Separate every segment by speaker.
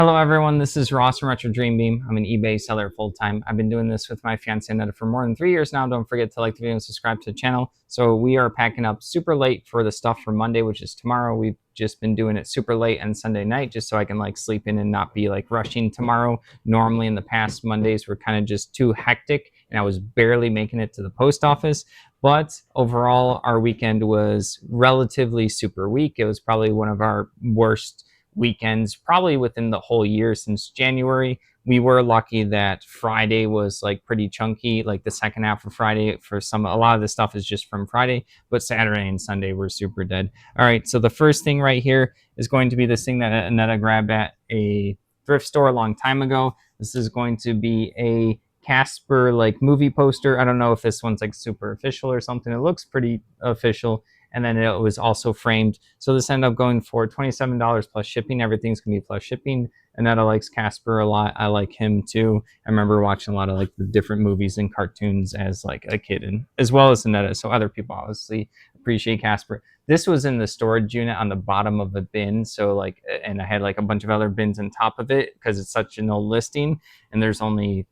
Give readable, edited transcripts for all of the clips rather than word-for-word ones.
Speaker 1: Hello everyone, this is Ross from Retro Dream Beam. I'm an eBay seller full-time. I've been doing this with my fiance Netta for more than 3 years now. Don't forget to like the video and subscribe to the channel. So we are packing up super late for the stuff for Monday, which is tomorrow. We've just been doing it super late on Sunday night just so I can sleep in and not be rushing tomorrow. Normally in the past Mondays were kind of just too hectic and I was barely making it to the post office. But overall, our weekend was relatively super weak. It was probably one of our worst weekends probably within the whole year since January. We were lucky that Friday was pretty chunky, like the second half of Friday for a lot of the stuff is just from Friday, but Saturday and Sunday were super dead. All right, so the first thing right here is going to be this thing that Annetta grabbed at a thrift store a long time ago. This is going to be a Casper movie poster. I don't know if this one's super official or something. It looks pretty official, and then it was also framed. So this ended up going for $27 plus shipping. Everything's gonna be plus shipping. Annetta likes Casper a lot. I like him too. I remember watching a lot of the different movies and cartoons as a kid, and as well as Annetta. So other people obviously appreciate Casper. This was in the storage unit on the bottom of a bin. So and I had a bunch of other bins on top of it because it's such an old listing, and there's only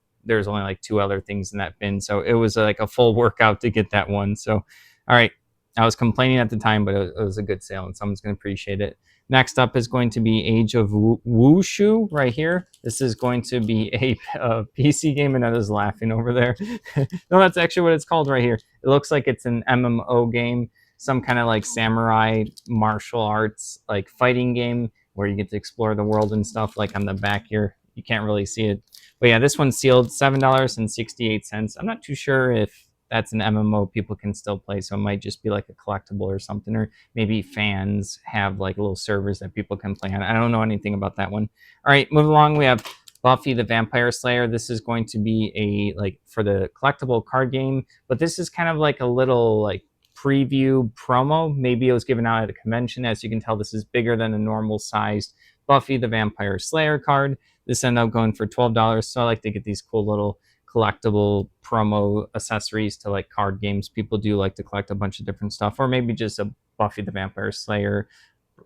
Speaker 1: two other things in that bin. So it was a full workout to get that one. So all right, I was complaining at the time, but it was a good sale and someone's going to appreciate it. Next up is going to be Age of Wushu right here. This is going to be a PC game, and Anna's laughing over there. No, that's actually what it's called right here. It looks like it's an MMO game, some kind of samurai martial arts fighting game where you get to explore the world and stuff. On the back here, you can't really see it. But yeah, this one's sealed, $7.68. I'm not too sure if that's an MMO people can still play, so it might just be a collectible or something, or maybe fans have little servers that people can play on. I don't know anything about that one. All right, moving along, we have Buffy the Vampire Slayer. This is going to be a for the collectible card game, but this is kind of a little preview promo. Maybe it was given out at a convention. As you can tell, this is bigger than a normal sized Buffy the Vampire Slayer card. This ended up going for $12, so I like to get these cool little collectible promo accessories to card games. People do like to collect a bunch of different stuff, or maybe just a Buffy the Vampire Slayer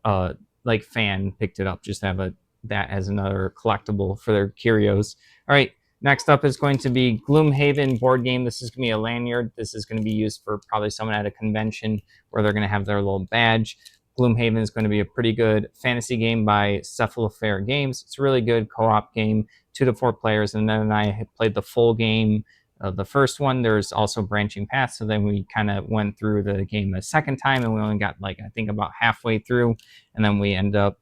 Speaker 1: fan picked it up just to have that as another collectible for their curios. All right, next up is going to be Gloomhaven board game. This is going to be a lanyard. This is going to be used for probably someone at a convention where they're going to have their little badge. Gloomhaven is going to be a pretty good fantasy game by Cephalofair Games. It's a really good co-op game, 2 to 4 players, and then I had played the full game. The first one, there's also branching paths, so then we kind of went through the game a second time, and we only got I think about halfway through, and then we end up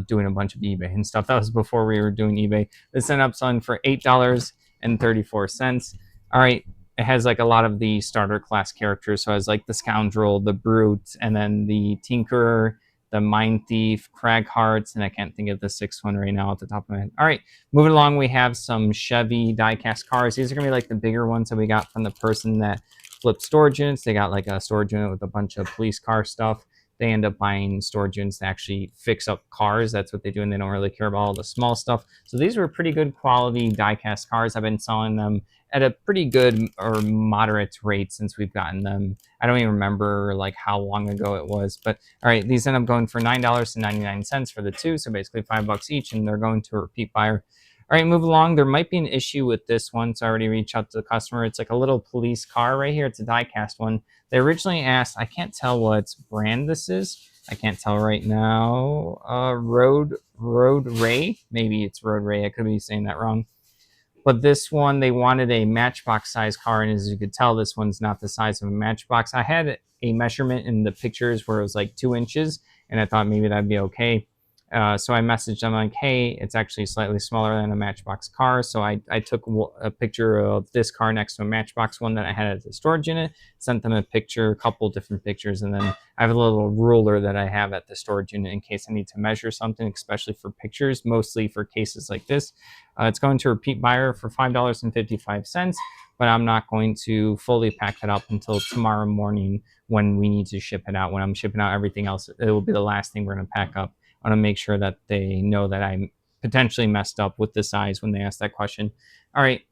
Speaker 1: doing a bunch of eBay and stuff. That was before we were doing eBay. This ended up selling for $8.34. All right, it has a lot of the starter class characters. So it has the Scoundrel, the Brute, and then the Tinkerer, the Mind Thief, Crag Hearts, and I can't think of the sixth one right now at the top of my head. All right, moving along, we have some Chevy diecast cars. These are gonna be the bigger ones that we got from the person that flipped storage units. They got a storage unit with a bunch of police car stuff. They end up buying storage units to actually fix up cars. That's what they do, and they don't really care about all the small stuff. So these were pretty good quality diecast cars. I've been selling them at a pretty good or moderate rate since we've gotten them. I don't even remember how long ago it was, but all right, these end up going for $9.99 for the two, so basically $5 each, and they're going to a repeat buyer. All right, move along. There might be an issue with this one, so I already reached out to the customer. It's a little police car right here. It's a die-cast one. They originally asked, I can't tell what brand this is. I can't tell right now. Road Ray. Maybe it's Road Ray. I could be saying that wrong. But this one, they wanted a Matchbox size car, and as you could tell, this one's not the size of a Matchbox. I had a measurement in the pictures where it was 2 inches, and I thought maybe that'd be okay. So I messaged them hey, it's actually slightly smaller than a Matchbox car. So I took a picture of this car next to a Matchbox one that I had at the storage unit, sent them a couple different pictures, and then I have a little ruler that I have at the storage unit in case I need to measure something, especially for pictures, mostly for cases like this. It's going to a repeat buyer for $5.55, but I'm not going to fully pack it up until tomorrow morning when we need to ship it out. When I'm shipping out everything else, it will be the last thing we're going to pack up. I want to make sure that they know that I potentially messed up with the size when they ask that question. All right,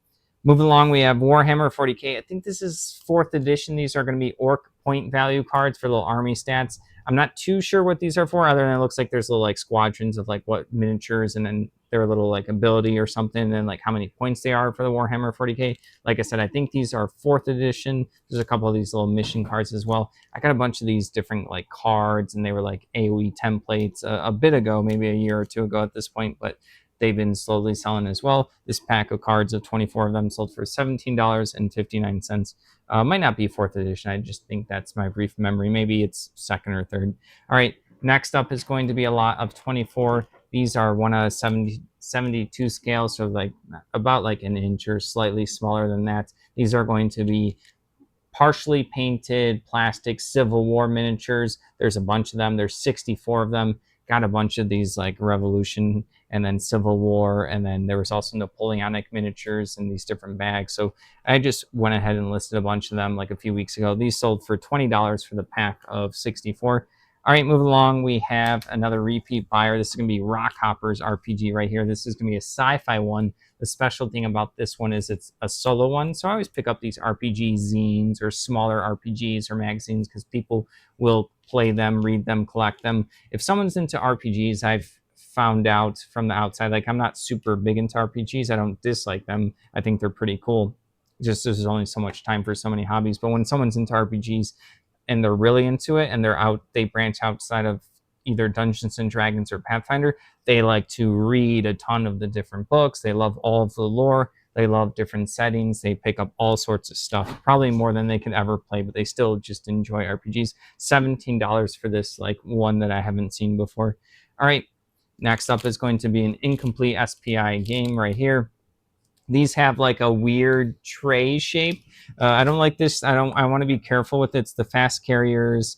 Speaker 1: moving along, we have Warhammer 40K. I think this is 4th edition. These are going to be orc point value cards for little army stats. I'm not too sure what these are for, other than it looks like there's little squadrons of what miniatures and then their little like ability or something, and like how many points they are for the Warhammer 40k. Like I said, I think these are 4th edition. There's a couple of these little mission cards as well. I got a bunch of these different like cards, and they were like AoE templates a bit ago, maybe a year or two ago at this point, but they've been slowly selling as well. This pack of cards of 24 of them sold for $17.59. Might not be 4th edition. I just think that's my brief memory. Maybe it's 2nd or 3rd. All right, next up is going to be a lot of 24. These are 1 out of 72 scale, so like about like an inch or slightly smaller than that. These are going to be partially painted plastic Civil War miniatures. There's a bunch of them. There's 64 of them. Got a bunch of these like Revolution and then Civil War, and then there was also Napoleonic miniatures in these different bags. So I just went ahead and listed a bunch of them like a few weeks ago. These sold for $20 for the pack of 64. All right, moving along, we have another repeat buyer. This is going to be Rockhopper's RPG right here. This is going to be a sci-fi one. The special thing about this one is it's a solo one. So I always pick up these RPG zines or smaller RPGs or magazines because people will play them, read them, collect them. If someone's into RPGs, I've found out from the outside, like I'm not super big into RPGs. I don't dislike them. I think they're pretty cool. Just there's only so much time for so many hobbies. But when someone's into RPGs and they're really into it and they branch outside of either Dungeons and Dragons or Pathfinder, they like to read a ton of the different books. They love all of the lore. They love different settings. They pick up all sorts of stuff, probably more than they could ever play, but they still just enjoy RPGs. $17 for this, like one that I haven't seen before. All right, next up is going to be an incomplete SPI game right here. These have like a weird tray shape. I don't like this. I want to be careful with it. It's the Fast Carriers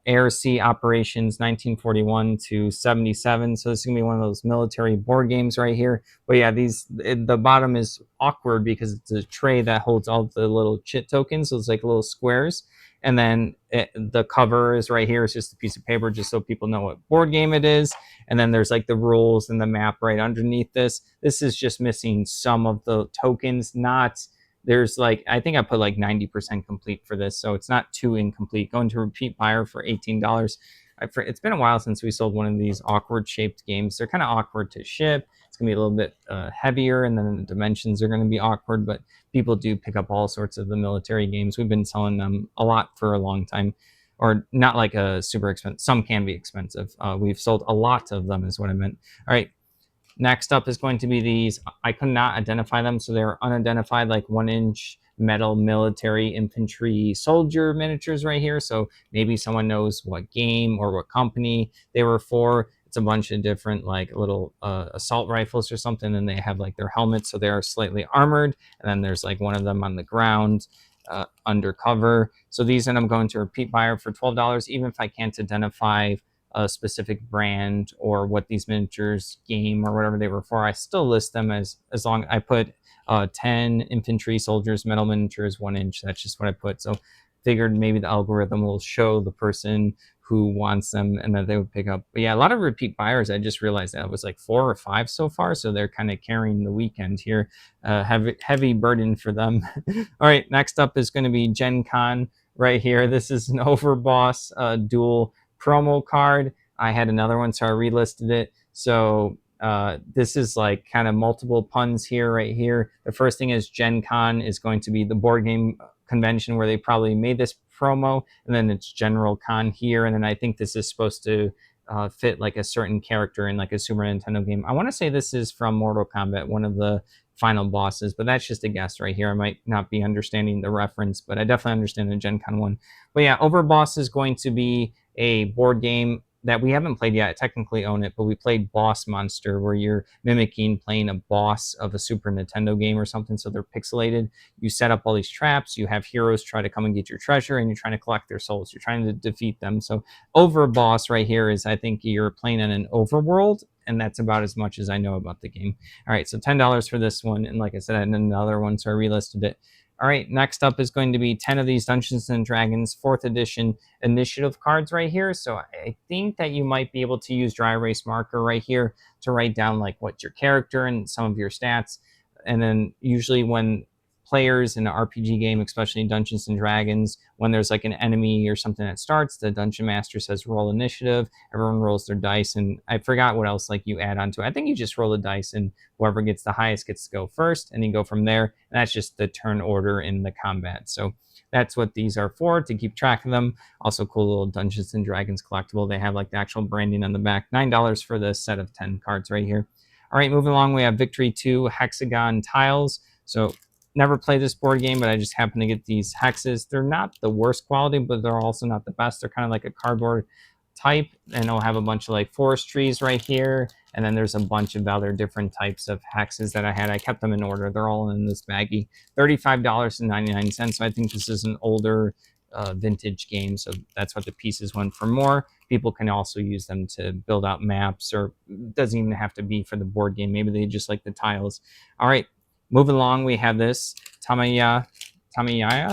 Speaker 1: Air Sea Operations 1941 to 77. So this is gonna be one of those military board games right here. But yeah, the bottom is awkward because it's a tray that holds all the little chit tokens. So it's like little squares. And then the cover is right here. It's just a piece of paper just so people know what board game it is. And then there's like the rules and the map right underneath this. This is just missing some of the tokens, not there's like, I think I put like 90% complete for this, so it's not too incomplete. Going to repeat buyer for $18. It's been a while since we sold one of these awkward shaped games. They're kind of awkward to ship. It's gonna be a little bit heavier, and then the dimensions are gonna be awkward, but people do pick up all sorts of the military games. We've been selling them a lot for a long time, or not like a super expensive. Some can be expensive. We've sold a lot of them is what I meant. All right. Next up is going to be these. I could not identify them, so they're unidentified, like 1-inch metal military infantry soldier miniatures right here. So maybe someone knows what game or what company they were for. It's a bunch of different like little assault rifles or something, and they have like their helmets, so they are slightly armored. And then there's like one of them on the ground undercover. So these end up going to repeat buyer for $12, even if I can't identify a specific brand or what these miniatures game or whatever they were for. I still list them as long I put 10 infantry soldiers metal miniatures 1-inch. That's just what I put. So figured maybe the algorithm will show the person who wants them and that they would pick up. But yeah, a lot of repeat buyers. I just realized that it was like 4 or 5 so far, so they're kind of carrying the weekend here. Heavy burden for them. All right, next up is going to be Gen Con right here. This is an Overboss dual promo card. I had another one, so I relisted it. So this is like kind of multiple puns here right here. The first thing is Gen Con is going to be the board game convention where they probably made this promo, and then it's General Con here, and then I think this is supposed to fit like a certain character in like a Super Nintendo game. I want to say this is from Mortal Kombat, one of the final bosses, but that's just a guess right here. I might not be understanding the reference, but I definitely understand the Gen Con one. But yeah, Overboss is going to be a board game that we haven't played yet. I technically own it, but we played Boss Monster, where you're mimicking playing a boss of a Super Nintendo game or something, so they're pixelated. You set up all these traps, you have heroes try to come and get your treasure, and you're trying to collect their souls. You're trying to defeat them. So Overboss right here is, I think you're playing in an overworld, and that's about as much as I know about the game. All right, so $10 for this one, and like I said, I had another one, so I relisted it. All right, next up is going to be 10 of these Dungeons and Dragons 4th edition initiative cards right here. So I think that you might be able to use dry erase marker right here to write down like what's your character and some of your stats. And then usually when players in an RPG game, especially Dungeons and Dragons, when there's like an enemy or something that starts, the dungeon master says roll initiative. Everyone rolls their dice, and I forgot what else like you add on to it. I think you just roll the dice, and whoever gets the highest gets to go first, and then go from there. And that's just the turn order in the combat. So that's what these are for, to keep track of them. Also cool little Dungeons and Dragons collectible. They have like the actual branding on the back. $9 for the set of 10 cards right here. All right, moving along, we have Victory 2 hexagon tiles. So never played this board game, but I just happen to get these hexes. They're not the worst quality, but they're also not the best. They're kind of like a cardboard type, and I'll have a bunch of like forest trees right here, and then there's a bunch of other different types of hexes that I had. I kept them in order. They're all in this baggie. $35.99. So I think this is an older vintage game, so that's what the pieces went for more. People can also use them to build out maps, or it doesn't even have to be for the board game. Maybe they just like the tiles. All right, moving along, we have this Tamaya,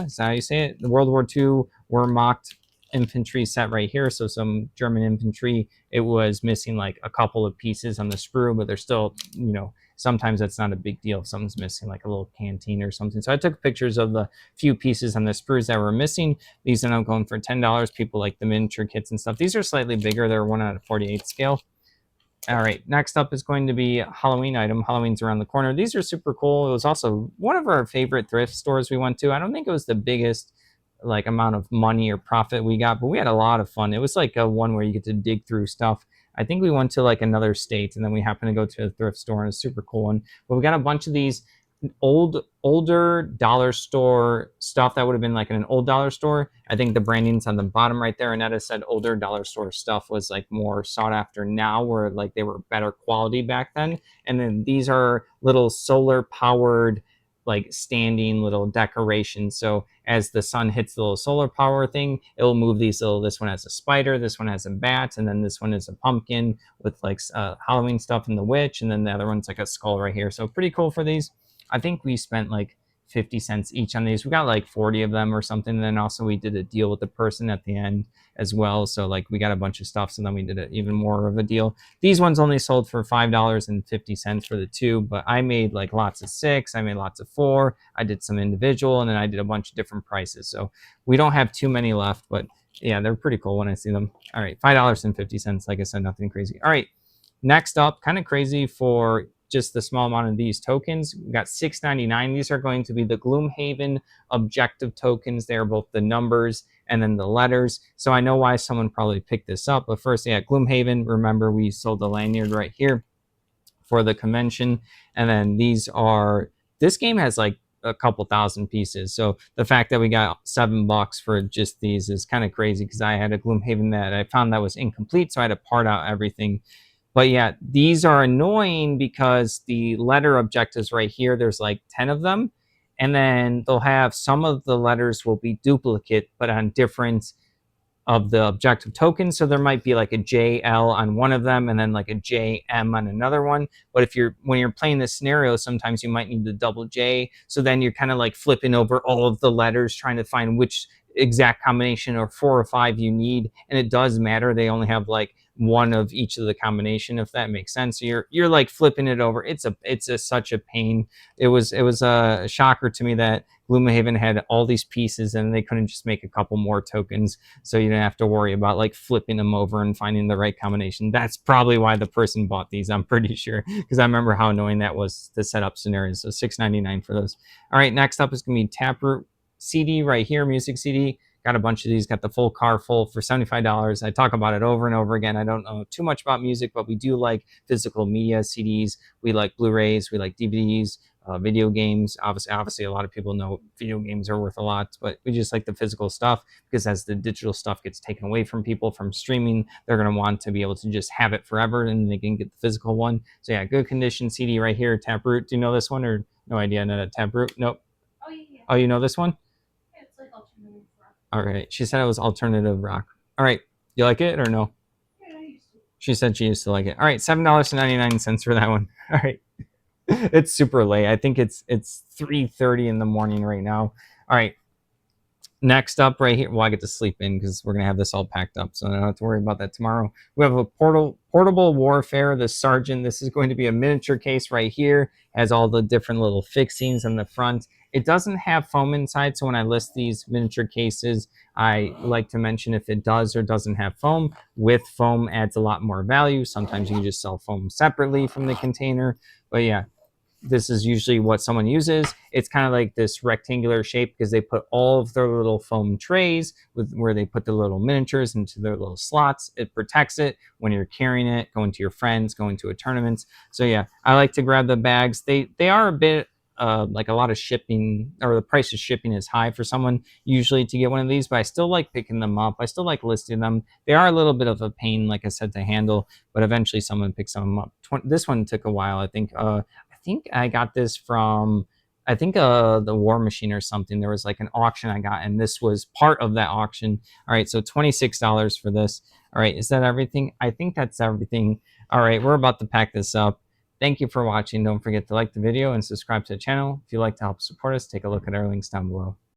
Speaker 1: is that how you say it? The World War II Wehrmacht infantry set right here. So some German infantry. It was missing like a couple of pieces on the sprue, but they're still, you know, sometimes that's not a big deal if something's missing, like a little canteen or something. So I took pictures of the few pieces on the sprues that were missing. These end up going for $10. People like the miniature kits and stuff. These are slightly bigger. They're 1 out of 48 scale. All right, next up is going to be a Halloween item. Halloween's around the corner. These are super cool. It was also one of our favorite thrift stores we went to. I don't think it was the biggest like amount of money or profit we got, but we had a lot of fun. It was like a one where you get to dig through stuff. I think we went to like another state, and then we happened to go to a thrift store, and a super cool one. But we got a bunch of these older dollar store stuff that would have been like in an old dollar store. I think the branding's on the bottom right there. Annetta said older dollar store stuff was like more sought after now, where like they were better quality back then. And then these are little solar powered like standing little decorations. So as the sun hits the little solar power thing, it'll move these little, this one has a spider, this one has a bat, and then this one is a pumpkin with like Halloween stuff and the witch, and then the other one's like a skull right here. So pretty cool for these. I think we spent like 50 cents each on these. We got like 40 of them or something. And then also we did a deal with the person at the end as well. So like we got a bunch of stuff. So then we did even more of a deal. These ones only sold for $5.50 for the 2, but I made like lots of 6. I made lots of 4. I did some individual, and then I did a bunch of different prices. So we don't have too many left, but yeah, they're pretty cool when I see them. All right, $5.50. Like I said, nothing crazy. All right, next up, kind of crazy for just the small amount of these tokens. We got $6.99. These are going to be the Gloomhaven objective tokens. They are both the numbers and then the letters. So I know why someone probably picked this up. But first, yeah, Gloomhaven. Remember, we sold the lanyard right here for the convention. And then these are, this game has like a couple thousand pieces. So the fact that we got $7 for just these is kind of crazy, because I had a Gloomhaven that I found that was incomplete. So I had to part out everything. But yeah, these are annoying because the letter objectives right here, there's like 10 of them. And then they'll have some of the letters will be duplicate, but on different of the objective tokens. So there might be like a JL on one of them, and then like a JM on another one. But if when you're playing this scenario, sometimes you might need the double J. So then you're kind of like flipping over all of the letters, trying to find which exact combination or 4 or 5 you need. And it does matter. They only have like one of each of the combination, if that makes sense. So you're like flipping it over. It's such a pain. It was a shocker to me that Gloomhaven had all these pieces and they couldn't just make a couple more tokens, so you didn't have to worry about like flipping them over and finding the right combination. That's probably why the person bought these, I'm pretty sure, because I remember how annoying that was to set up scenarios. So $6.99 for those. All right, next up is gonna be Taproot CD right here, music CD. Got a bunch of these, got the full car full for $75. I talk about it over and over again. I don't know too much about music, but we do like physical media, CDs. We like Blu-rays, we like DVDs, video games. Obviously, a lot of people know video games are worth a lot, but we just like the physical stuff, because as the digital stuff gets taken away from people from streaming, they're going to want to be able to just have it forever, and they can get the physical one. So yeah, good condition CD right here, Taproot. Do you know this one, or no idea? No, Taproot? Nope. Oh, yeah. Oh, you know this one?
Speaker 2: Yeah, it's like alternative rock.
Speaker 1: All right. She said it was alternative rock. All right. You like it or no?
Speaker 2: Yeah, I used to.
Speaker 1: She said she used to like it. All right. $7.99 for that one. All right. It's super late. I think it's 3:30 in the morning right now. All right. Next up right here, well, I get to sleep in because we're going to have this all packed up, so I don't have to worry about that tomorrow. We have a portable warfare, the Sergeant. This is going to be a miniature case right here. Has all the different little fixings on the front. It doesn't have foam inside, so when I list these miniature cases, I like to mention if it does or doesn't have foam. With foam adds a lot more value. Sometimes you can just sell foam separately from the container. But yeah, this is usually what someone uses. It's kind of like this rectangular shape because they put all of their little foam trays with where they put the little miniatures into their little slots. It protects it when you're carrying it, going to your friends, going to a tournament. So yeah, I like to grab the bags. They are a bit like a lot of shipping, or the price of shipping is high for someone usually to get one of these, but I still like picking them up. I still like listing them. They are a little bit of a pain, like I said, to handle, but eventually someone picks them up. This one took a while, I think. I think I got this from, I think the War Machine or something. There was like an auction I got, and this was part of that auction. All right, so $26 for this. All right, is that everything? I think that's everything. All right, we're about to pack this up. Thank you for watching. Don't forget to like the video and subscribe to the channel. If you'd like to help support us, take a look at our links down below.